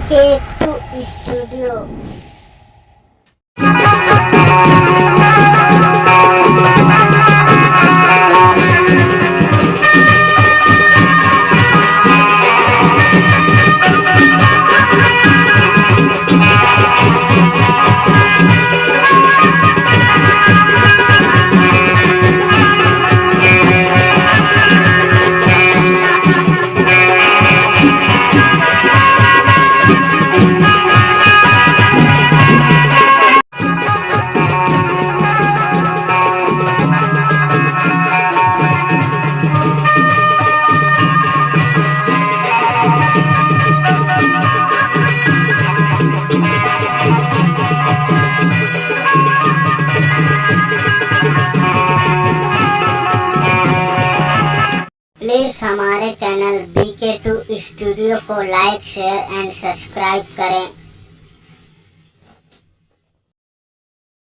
BK2 Studio. Please हमारे channel BK2 studio को like, share and subscribe करें।